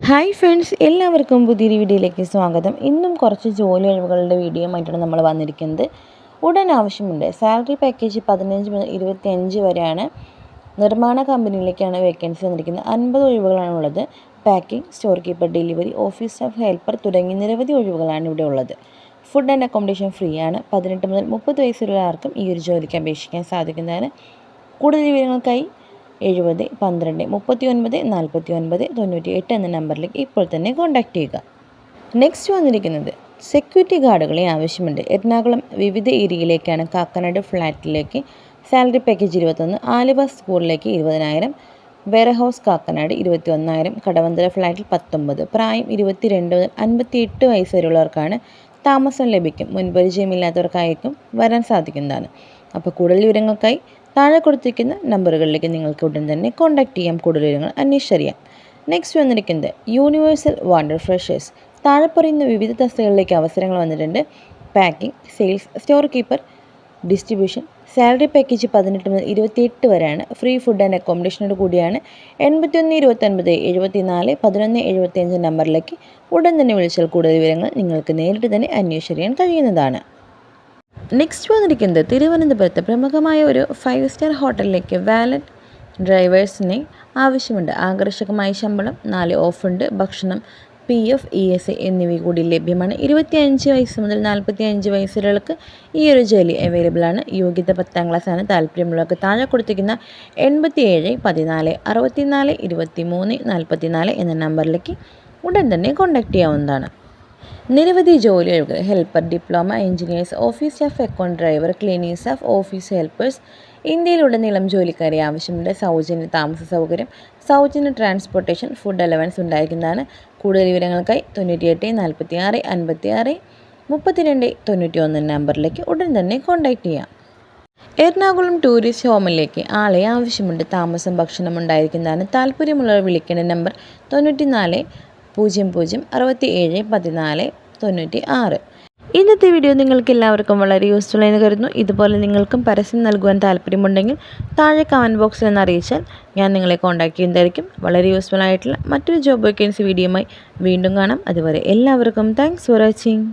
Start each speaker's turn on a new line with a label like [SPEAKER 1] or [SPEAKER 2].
[SPEAKER 1] Hi friends, എല്ലാവർക്കും പുതിയൊരു വീഡിയോയിലേക്ക് സ്വാഗതം. ഇന്നും കുറച്ച് ജോലി ഒഴിവുകളുടെ വീഡിയോയുമായിട്ടാണ് നമ്മൾ വന്നിരിക്കുന്നത്. ഉടൻ ആവശ്യമുണ്ട്. സാലറി പാക്കേജ് 15 മുതൽ 25 വരെയാണ്. നിർമ്മാണ കമ്പനിയിലേക്കാണ് വേക്കൻസി വന്നിരിക്കുന്നത്. 50 ഒഴിവുകളാണ് ഉള്ളത്. Packing, store keeper, delivery, office staff, helper തുടങ്ങി നിരവധി ഒഴിവുകളാണ് ഇവിടെ ഉള്ളത്. ഫുഡ് ആൻഡ് അക്കോമഡേഷൻ ഫ്രീ ആണ്. 18 മുതൽ 30 വയസ്സുള്ള ആർക്കും ഈ ഒരു ജോലിക്ക് അപേക്ഷിക്കാൻ സാധിക്കുന്നതാണ്. കൂടുതൽ വിവരങ്ങൾക്കായി 70 12 39 49 98 എന്ന നമ്പറിലേക്ക് ഇപ്പോൾ തന്നെ കോൺടാക്റ്റ് ചെയ്യുക. നെക്സ്റ്റ് വന്നിരിക്കുന്നത് സെക്യൂരിറ്റി ഗാർഡുകളെ ആവശ്യമുണ്ട്. എറണാകുളം വിവിധ ഏരിയയിലേക്കാണ്. കാക്കനാട് ഫ്ലാറ്റിലേക്ക് സാലറി പാക്കേജ് 21, ആലുവ സ്കൂളിലേക്ക് 20,000, വെയർഹൗസ് കാക്കനാട് 21,000, കടവന്തര ഫ്ലാറ്റിൽ 19. പ്രായം 22 മുതൽ 58 വയസ്സ് വരെയുള്ളവർക്കാണ്. താമസം ലഭിക്കും. മുൻപരിചയമില്ലാത്തവർക്കായിരിക്കും വരാൻ സാധിക്കുന്നതാണ്. അപ്പോൾ കൂടുതൽ വിവരങ്ങൾക്കായി താഴെ കൊടുത്തിരിക്കുന്ന നമ്പറുകളിലേക്ക് നിങ്ങൾക്ക് ഉടൻ തന്നെ കോൺടാക്റ്റ് ചെയ്യാം. കൂടുതൽ വിവരങ്ങൾ അന്വേഷിച്ചറിയാം. നെക്സ്റ്റ് വന്നിരിക്കുന്നത് യൂണിവേഴ്സൽ വണ്ടർ ഫ്രഷേഴ്സ്. താഴെ പറയുന്ന വിവിധ തസ്തികകളിലേക്ക് അവസരങ്ങൾ വന്നിട്ടുണ്ട്. Packing, sales, store keeper, distribution. Salary package 18 മുതൽ 28 വരെയാണ്. ഫ്രീ ഫുഡ് ആൻഡ് അക്കോമഡേഷനോട് കൂടിയാണ്. 81 29 74 11 75 നമ്പറിലേക്ക് ഉടൻ തന്നെ വിളിച്ചാൽ കൂടുതൽ വിവരങ്ങൾ നിങ്ങൾക്ക് നേരിട്ട് തന്നെ അന്വേഷിച്ചറിയാൻ കഴിയുന്നതാണ്. നെക്സ്റ്റ് വന്നിരിക്കുന്നത് തിരുവനന്തപുരത്ത് പ്രമുഖമായ ഒരു 5 സ്റ്റാർ ഹോട്ടലിലേക്ക് വാലറ്റ് ഡ്രൈവേഴ്സിനെ ആവശ്യമുണ്ട്. ആകർഷകമായ ശമ്പളം, 4 ഓഫുണ്ട്. ഭക്ഷണം, PF, ESI എന്നിവ കൂടി ലഭ്യമാണ്. 25 വയസ്സ് മുതൽ 45 വയസ്സുകൾക്ക് ഈ ഒരു ജോലി അവൈലബിൾ ആണ്. യോഗ്യത 10ാം ക്ലാസ്സാണ്. താല്പര്യമുള്ളവർക്ക് താഴെ കൊടുത്തിരിക്കുന്ന 87 14 64 23 44 എന്ന നമ്പറിലേക്ക് ഉടൻ തന്നെ കോൺടാക്റ്റ് ചെയ്യാവുന്നതാണ്. നിരവധി ജോലി ഒഴിവുകൾ. Helper, diploma engineers, office staff, account driver, cleaning staff, office helpers. ഇന്ത്യയിലുടനീളം ജോലിക്കാരെ ആവശ്യമുണ്ട്. സൗജന്യ താമസ സൗകര്യം, സൗജന്യ ട്രാൻസ്പോർട്ടേഷൻ, ഫുഡ് അലവൻസ് ഉണ്ടായിരിക്കുന്നതാണ്. കൂടുതൽ വിവരങ്ങൾക്കായി 98 46 56 32 91 നമ്പറിലേക്ക് ഉടൻ തന്നെ കോൺടാക്റ്റ് ചെയ്യാം. എറണാകുളം ടൂറിസ്റ്റ് ഹോമിലേക്ക് ആളെ ആവശ്യമുണ്ട്. താമസം, ഭക്ഷണം ഉണ്ടായിരിക്കുന്നതാണ്. താല്പര്യമുള്ളവർ വിളിക്കേണ്ട നമ്പർ 94 00 67 14 96. ഇന്നത്തെ വീഡിയോ നിങ്ങൾക്ക് എല്ലാവർക്കും വളരെ യൂസ്ഫുൾ ആയെന്ന് കരുതുന്നു. ഇതുപോലെ നിങ്ങൾക്കും പരസ്യം നൽകുവാൻ താല്പര്യമുണ്ടെങ്കിൽ താഴെ കമൻറ്റ് ബോക്സിൽ നിന്ന് അറിയിച്ചാൽ ഞാൻ നിങ്ങളെ കോൺടാക്റ്റ് ചെയ്യുന്നതായിരിക്കും. വളരെ യൂസ്ഫുൾ ആയിട്ടുള്ള മറ്റൊരു ജോബ് വേക്കൻസി വീഡിയോയുമായി വീണ്ടും കാണാം. അതുവരെ എല്ലാവർക്കും താങ്ക്സ് ഫോർ വാച്ചിങ്.